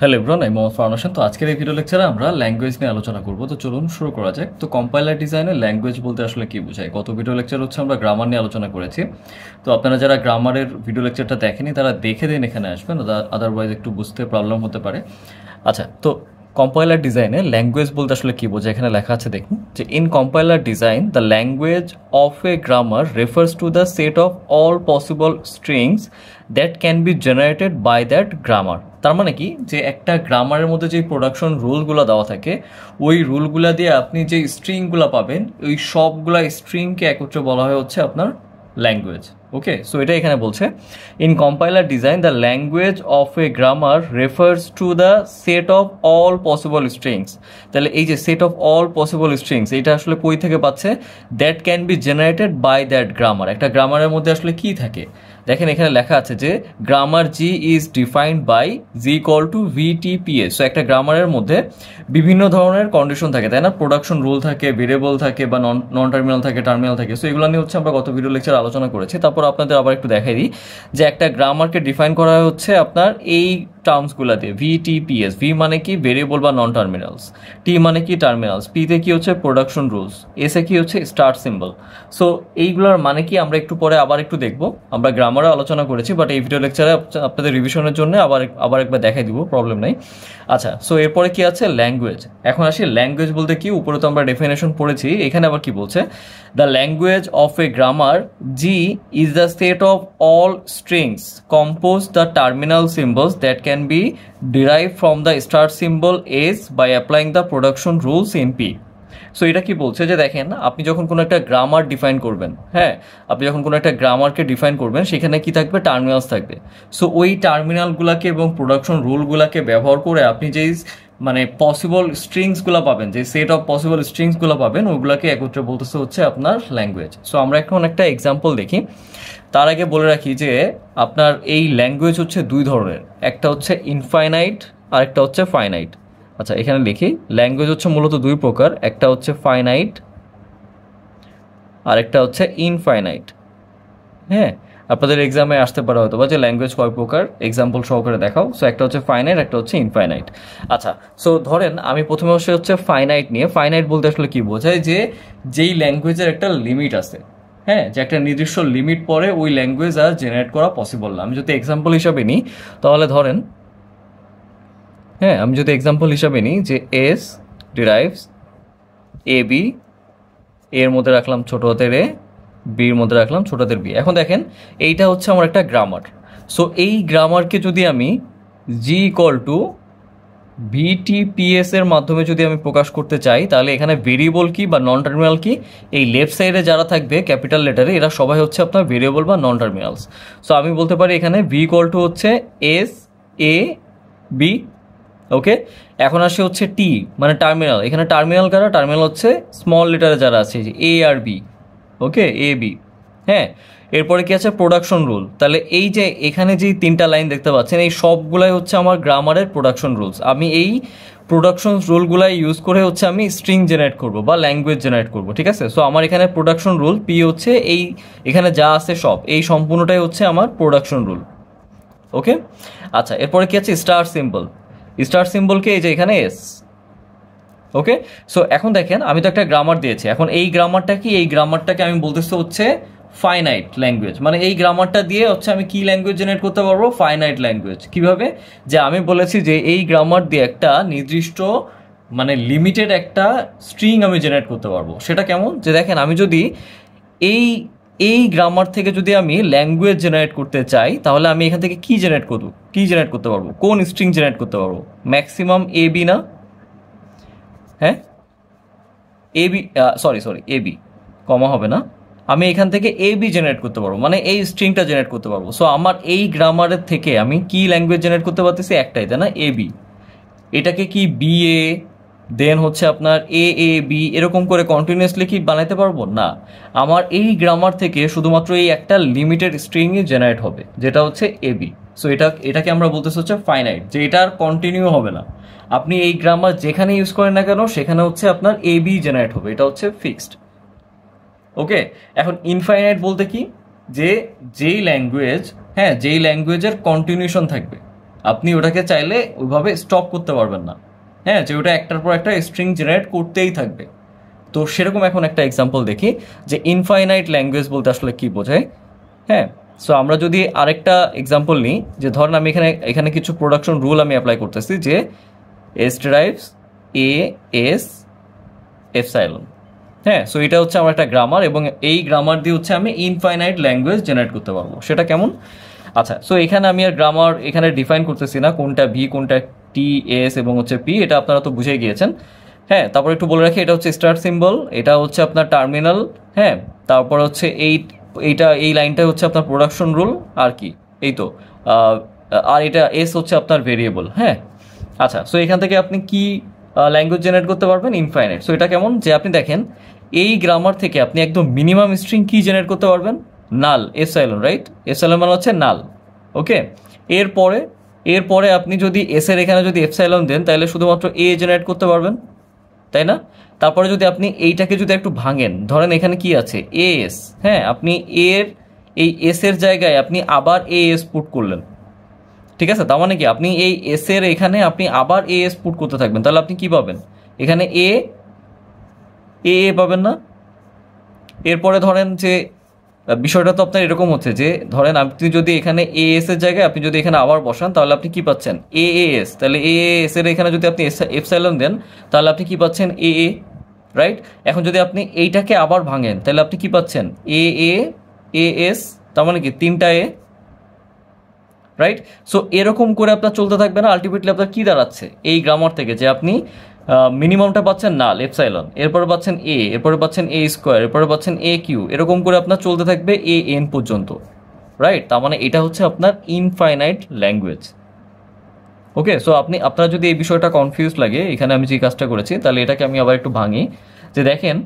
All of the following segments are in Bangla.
হ্যালো এভরিওয়ান, আমি মোহাম্মদ ফারহান হোসেন। তো আজকের এই ভিডিও লেকচারে আমরা ল্যাঙ্গুয়েজ নিয়ে আলোচনা করব। তো চলুন শুরু করা যাক। তো কম্পাইলার ডিজাইনে ল্যাঙ্গুয়েজ বলতে আসলে কি বোঝায়? গত ভিডিও লেকচার হচ্ছে আমরা গ্রামার নিয়ে আলোচনা করেছি। তো আপনারা যারা গ্রামারের ভিডিও লেকচারটা দেখেনি তারা দেখে দিন এখানে আসবেন, আদারওয়াইজ একটু বুঝতে প্রবলেম হতে পারে। আচ্ছা, তো কম্পাইলার ডিজাইনে ল্যাঙ্গুয়েজ বলতে আসলে কি বোঝায় এখানে লেখা আছে দেখুন, যে in compiler design the language of a grammar refers to the set of all possible strings that can be generated by that grammar. তার মানে কি, যে একটা গ্রামারের মধ্যে যে প্রোডাকশন রুলগুলো দেওয়া থাকে, ওই রুলগুলা দিয়ে আপনি যে স্ট্রিংগুলো পাবেন, ওই সবগুলা স্ট্রিংকে একত্রে বলা হয় হচ্ছে আপনার ল্যাঙ্গুয়েজ। ওকে, সো এটা এখানে বলছে in compiler design the language of a grammar refers to the set of all possible strings. তাহলে এই যে set of all possible strings, এটা আসলে কই থেকে পাচ্ছে? That can be generated by that grammar. একটা গ্রামারের মধ্যে আসলে কি থাকে দেখেন, এখানে লেখা আছে যে grammar G is defined by G equal to VTPS. So একটা গ্রামারের মধ্যে বিভিন্ন ধরনের কন্ডিশন থাকে, তাই না? প্রোডাকশন রুল থাকে, ভেরিয়েবল থাকে, বা নন টার্মিনাল থাকে, টার্মিনাল থাকে। সো এগুলো নিয়ে হচ্ছে আমরা গত ভিডিও লেকচার আলোচনা করেছি। তারপর আপনাদের আবার একটু দেখাই দিই যে একটা গ্রামারকে ডিফাইন করা হচ্ছে আপনার এই টার্মসগুলো দিয়ে, ভিটিপিএস। ভি মানে কি? ভেরিয়েবল বা নন টার্মিনালস। টি মানে কি? টার্মিনালস। পিতে কি হচ্ছে? Production rules. এসে কি হচ্ছে? Start symbol. সো এইগুলোর মানে কি আমরা একটু পরে আবার একটু দেখবো। আমরা গ্রামারও আলোচনা করেছি, বাট এই ভিডিও লেকচারে আপনাদের রিভিশনের জন্য আবার একবার দেখাই দিব, প্রবলেম নাই। আচ্ছা, সো এরপরে কি আছে? ল্যাঙ্গুয়েজ। এখন আসি ল্যাঙ্গুয়েজ বলতে কি। উপরে তো আমরা ডেফিনেশন পড়েছি, এখানে আবার কি বলছে? The language of a grammar G is the set of all strings compose the terminal symbols that can be derive from the start symbol S by applying the production rules in P. So এটা কি বলছে, যে দেখেন আপনি যখন কোনো একটা গ্রামার ডিফাইন করবেন, হ্যাঁ, আপনি যখন কোনো একটা গ্রামারকে ডিফাইন করবেন, সেখানে কি থাকবে? টার্মিনালস থাকবে। সো ওই টার্মিনালগুলোকে এবং প্রোডাকশন রুলগুলোকে ব্যবহার করে আপনি যেই মানে পসিবল স্ট্রিংসগুলো পাবেন, যে সেট অফ পসিবল স্ট্রিংসগুলো পাবেন, ওইগুলোকে একত্রে বলতেছে হচ্ছে আপনার ল্যাঙ্গুয়েজ। সো আমরা এখন একটা এক্সাম্পল দেখি। তার আগে বলে রাখি যে আপনার এই ল্যাঙ্গুয়েজ হচ্ছে দুই ধরনের, একটা হচ্ছে ইনফাইনাইট আর একটা হচ্ছে ফাইনাইট। আচ্ছা, এখানে লিখি ল্যাঙ্গুয়েজ হচ্ছে মূলত দুই প্রকার, একটা হচ্ছে ফাইনাইট আর একটা হচ্ছে ইনফাইনাইট। হ্যাঁ, আপনাদের এক্সামে আসতে পারে হয়তো বা যে ল্যাঙ্গুয়েজ কয় প্রকার, এক্সাম্পল সহকারে দেখাও। সো একটা হচ্ছে ফাইনাইট, একটা হচ্ছে ইনফাইনাইট। আচ্ছা, সো ধরেন আমি প্রথমে হচ্ছে ফাইনাইট নিয়ে। ফাইনাইট বলতে আসলে কি বোঝায়? যে যেই ল্যাঙ্গুয়েজের একটা লিমিট আছে, হ্যাঁ, যে একটা নির্দিষ্ট লিমিট পরে ওই ল্যাঙ্গুয়েজ আর জেনারেট করা পসিবল না। আমি যদি এক্সাম্পল হিসাবে নিই, তাহলে ধরেন, হ্যাঁ, আমি যদি এক্সাম্পল হিসাবে নিই যে এস ডিরাইভস এ বি, এর মধ্যে রাখলাম ছোট হাতের এ, বির মধ্যে রাখলাম ছোট হাতের বি। এখন দেখেন এইটা হচ্ছে আমার একটা গ্রামার। সো এই গ্রামারকে যদি আমি জি ইকুয়াল টু ভিটিপিএস এর মাধ্যমে যদি আমি প্রকাশ করতে চাই, তাহলে এখানে ভেরিয়েবল কি বা নন টার্মিনাল কি, এই লেফট সাইডে যারা থাকবে ক্যাপিটাল লেটারে, এরা সবাই হচ্ছে আপনার ভেরিয়েবল বা নন টার্মিনালস। সো আমি বলতে পারি এখানে ভি ইকুয়াল টু হচ্ছে এস এ বি। ওকে, এখন আসে হচ্ছে টি মানে টার্মিনাল। এখানে টার্মিনাল কারা? টার্মিনাল হচ্ছে স্মল লেটারে যারা আছে, যে এ আর বি। Okay, A B. হ্যাঁ, এরপরে কি আছে? Production rule. তাহলে এই যে এখানে যে তিনটা লাইন দেখতে পাচ্ছেন, এই সবগুলাই হচ্ছে আমার গ্রামারের প্রোডাকশন রুলস। আমি এই প্রোডাকশন রুলগুলাই ইউজ করে হচ্ছে আমি স্ট্রিং জেনারেট করব বা ল্যাঙ্গুয়েজ জেনারেট করব। ঠিক আছে, সো আমার এখানে প্রোডাকশন রুল পি হচ্ছে এই এখানে যা আছে সব, এই সম্পূর্ণটাই হচ্ছে আমার প্রোডাকশন রুল। ওকে, আচ্ছা, এরপরে কি আছে? Star symbol. স্টার সিম্বলকে এই যে এখানে এস। ওকে, সো এখন দেখেন আমি তো একটা গ্রামার দিয়েছি। এখন এই গ্রামারটা কি? এই গ্রামারটাকে আমি বলতেছি হচ্ছে ফাইনাইট ল্যাঙ্গুয়েজ। মানে এই গ্রামারটা দিয়ে হচ্ছে আমি কি ল্যাঙ্গুয়েজ জেনারেট করতে পারবো? Finite language. কিভাবে? যে আমি বলেছি যে এই গ্রামার দিয়ে একটা নির্দিষ্ট মানে লিমিটেড একটা স্ট্রিং আমি জেনারেট করতে পারবো। সেটা কেমন? যে দেখেন আমি যদি এই এই গ্রামার থেকে যদি আমি ল্যাঙ্গুয়েজ জেনারেট করতে চাই, তাহলে আমি এখান থেকে কি জেনারেট করতে পারবো? কোন স্ট্রিং জেনারেট করতে পারবো? ম্যাক্সিমাম এ বি না? হ্যাঁ, A B, sorry A B, কমা হবে না। আমি এখান থেকে এ বি জেনারেট করতে পারবো, মানে এই স্ট্রিংটা জেনারেট করতে পারবো। সো আমার এই গ্রামারের থেকে আমি কি ল্যাঙ্গুয়েজ জেনারেট করতে পারতেছি? একটাই, তাই না? A B. এটাকে কি বি এ, দেন হচ্ছে আপনার এ এ বি, এরকম করে কন্টিনিউয়াসলি কি বানাইতে পারবো? না, আমার এই গ্রামার থেকে শুধুমাত্র এই একটা লিমিটেড স্ট্রিংই জেনারেট হবে, যেটা হচ্ছে এ বি। সো এটাকে আমরা বলতেছি হচ্ছে ফাইনাইট, যে এটা আর কন্টিনিউ হবে না। আপনি এই গ্রামার যেখানে ইউজ করেন না কেন, সেখানে হচ্ছে আপনার এ বি জেনারেট হবে, এটা হচ্ছে ফিক্সড। ওকে, এখন ইনফাইনাইট বলতে কি? যে যেই ল্যাঙ্গুয়েজ, হ্যাঁ, যেই ল্যাঙ্গুয়েজের কন্টিনিউশন থাকবে, আপনি ওটাকে চাইলে ওইভাবে স্টপ করতে পারবেন না, হ্যাঁ, যে ওটা একটার পর একটা স্ট্রিং জেনারেট করতেই থাকবে। তো সেরকম এখন একটা এক্সাম্পল দেখি যে ইনফাইনাইট ল্যাঙ্গুয়েজ বলতে আসলে কি বোঝায়। হ্যাঁ, সো আমরা যদি আরেকটা এক্সাম্পল নিই, যে ধরেন আমি এখানে কিছু প্রোডাকশন রুল আমি অ্যাপ্লাই করতেছি, যে এস ডেরাইভস এ এস এপসাইলন। হ্যাঁ, সো এটা হচ্ছে আমার একটা গ্রামার, এবং এই গ্রামার দিয়ে হচ্ছে আমি ইনফাইনাইট ল্যাঙ্গুয়েজ জেনারেট করতে পারবো। সেটা কেমন? আচ্ছা, সো এখানে আমি আর গ্রামার এখানে ডিফাইন করতেছি না, কোনটা ভি কোনটা টি এস এবং হচ্ছে পি, এটা আপনারা তো বুঝে গিয়েছেন। হ্যাঁ, তারপর একটু বলে রাখি, এটা হচ্ছে স্টার্ট সিম্বল, এটা হচ্ছে আপনার টার্মিনাল। হ্যাঁ, তারপর হচ্ছে এই লাইনটা হচ্ছে আপনার প্রোডাকশন রুল, আর কি এই তো। আর এটা এস হচ্ছে আপনার ভেরিয়েবল। হ্যাঁ, আচ্ছা, সো এখান থেকে আপনি কি ল্যাঙ্গুয়েজ জেনারেট করতে পারবেন? ইনফাইনাইট। সো এটা কেমন, যে আপনি দেখেন এই গ্রামার থেকে আপনি একদম মিনিমাম স্ট্রিং কি জেনারেট করতে পারবেন? নাল, এপসাইলন, রাইট? এপসাইলন মানে হচ্ছে নাল। ওকে, এরপরে আপনি যদি এস এর এখানে যদি এপসাইলন দেন, তাহলে শুধুমাত্র এ জেনারেট করতে পারবেন, তাই না? তারপরে যদি আপনি এইটাকে যদি একটু ভাঙেন, ধরেন এখানে কি আছে, এ এস। হ্যাঁ, আপনি এই এস এর জায়গায় আপনি আবার এ এস পুট করলেন, ঠিক আছে? তার মানে কি, আপনি এই এস এর এখানে আপনি আবার এ এস পুট করতে থাকবেন, তাহলে আপনি কি পাবেন? এখানে এ পাবেন না? এরপরে ধরেন যে বিষয়টা তো আপনার এরকম হচ্ছে, যে ধরেন আপনি যদি এখানে এ এস এর জায়গায় আপনি যদি এখানে আবার বসান, তাহলে আপনি কি পাচ্ছেন? A S. তাহলে এ এস এর এখানে যদি আপনি এপসাইলন দেন, তাহলে আপনি কি পাচ্ছেন? এ, রাইট? এখন যদি আপনি এইটাকে আবার ভাঙেন, তাহলে আপনি কি পাচ্ছেন? A S. তার মানে কি, তিনটা এ, রাইট? সো এরকম করে আপনার চলতে থাকবে না, আলটিমেটলি আপনার কি দাঁড়াচ্ছে এই গ্রামার থেকে, যে আপনি মিনিমামটা পাচ্ছেন নাল এপসাইলন, এরপরে পাচ্ছেন এ, এরপরে পাচ্ছেন এ স্কোয়ার, এরপরে পাচ্ছেন এ কিউ, এরকম করে আপনার চলতে থাকবে এ এন পর্যন্ত, রাইট? তার মানে এটা হচ্ছে আপনার ইনফাইনাইট ল্যাঙ্গুয়েজ। ওকে, সো আপনারা যদি এই বিষয়টা কনফিউজ লাগে, এখানে আমি যে কাজটা করেছি, তাহলে এটাকে আমি আবার একটু ভাঙি, যে দেখেন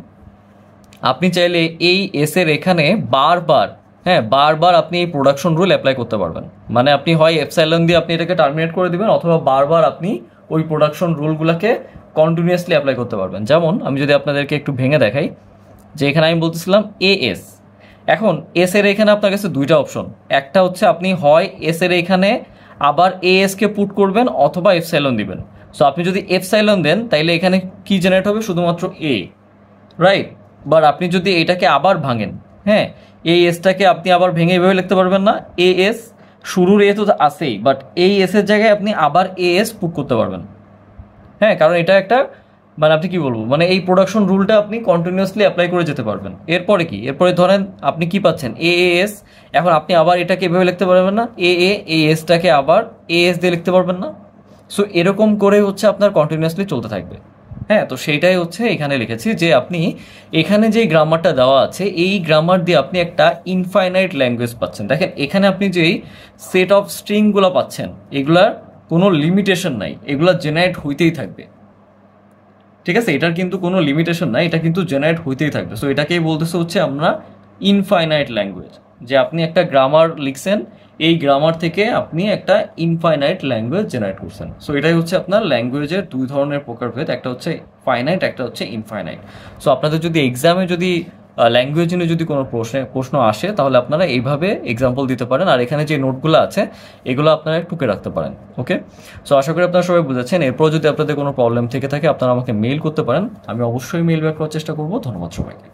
আপনি চাইলে এই এস এর এখানে বারবার আপনি এই প্রোডাকশন রুল অ্যাপ্লাই করতে পারবেন। মানে আপনি হয় এপসাইলন দিয়ে আপনি এটাকে টার্মিনেট করে দিবেন, অথবা বারবার আপনি ওই প্রোডাকশন রুলগুলোকে কন্টিনিউয়াসলি অ্যাপ্লাই করতে পারবেন। যেমন আমি যদি আপনাদেরকে একটু ভেঙে দেখাই, যে এখানে আমি বলতেছিলাম এ এস। এখন এস এর এখানে আপনার কাছে দুইটা অপশন, একটা হচ্ছে আপনি হয় এস এর এখানে আবার এ এস কে পুট করবেন, অথবা এপসাইলন দিবেন। সো আপনি যদি এপসাইলন দেন, তাইলে এখানে কি জেনারেট হবে? শুধুমাত্র এ, রাইট? বাট আপনি যদি এটাকে আবার ভাঙেন, হ্যাঁ, এই এসটাকে আপনি আবার ভেঙে এভাবে লিখতে পারবেন না, এ এস, শুরুর এ তো আছেই, বাট এই এস এর জায়গায় আপনি আবার এ এস পুট করতে পারবেন। হ্যাঁ, কারণ এটা একটা, মানে আপনি কি বলবো, মানে এই প্রোডাকশন রুলটা আপনি কন্টিনিউয়াসলি অ্যাপ্লাই করে যেতে পারবেন। এরপরে কি, এরপরে ধরেন আপনি কি পাচ্ছেন? A S. এখন আপনি আবার এটাকে এভাবে লিখতে পারবেন না, এই এসটাকে আবার এ এস দিয়ে লিখতে পারবেন না। সো এরকম করে হচ্ছে আপনার কন্টিনিউয়াসলি চলতে থাকবে। হ্যাঁ, তো সেইটাই হচ্ছে এখানে লিখেছি, যে আপনি এখানে যে গ্রামারটা দেওয়া আছে, এই গ্রামার দিয়ে আপনি একটা ইনফাইনাইট ল্যাঙ্গুয়েজ পাচ্ছেন। দেখেন এখানে আপনি যেই সেট অফ স্ট্রিংগুলো পাচ্ছেন, এগুলার কোনো লিমিটেশন নাই, এগুলা জেনারেট হইতেই থাকবে, ঠিক আছে? এটার কিন্তু কোনো লিমিটেশন নাই, এটা কিন্তু জেনারেট হইতেই থাকবে। সো এটাকেই বলতেছে হচ্ছে আমরা ইনফাইনাইট ল্যাঙ্গুয়েজ, যে আপনি একটা গ্রামার লিখছেন, এই গ্রামার থেকে আপনি একটা ইনফাইনাইট ল্যাঙ্গুয়েজ জেনারেট করছেন। সো এটাই হচ্ছে আপনার ল্যাঙ্গুয়েজের দুই ধরনের প্রকারভেদ, একটা হচ্ছে ফাইনাইট, একটা হচ্ছে ইনফাইনাইট। সো আপনাদের যদি এক্সামে যদি ল্যাঙ্গুয়েজ নিয়ে যদি কোনো প্রশ্ন আসে, তাহলে আপনারা এইভাবে এক্সাম্পল দিতে পারেন, আর এখানে যে নোটগুলো আছে এগুলো আপনারা টুকে রাখতে পারেন। ওকে, সো আশা করি আপনারা সবাই বুঝেছেন। এরপর যদি আপনাদের কোনো প্রবলেম থেকে থাকে, আপনারা আমাকে মেইল করতে পারেন, আমি অবশ্যই মেইল ব্যাক করার চেষ্টা করবো। ধন্যবাদ সবাইকে।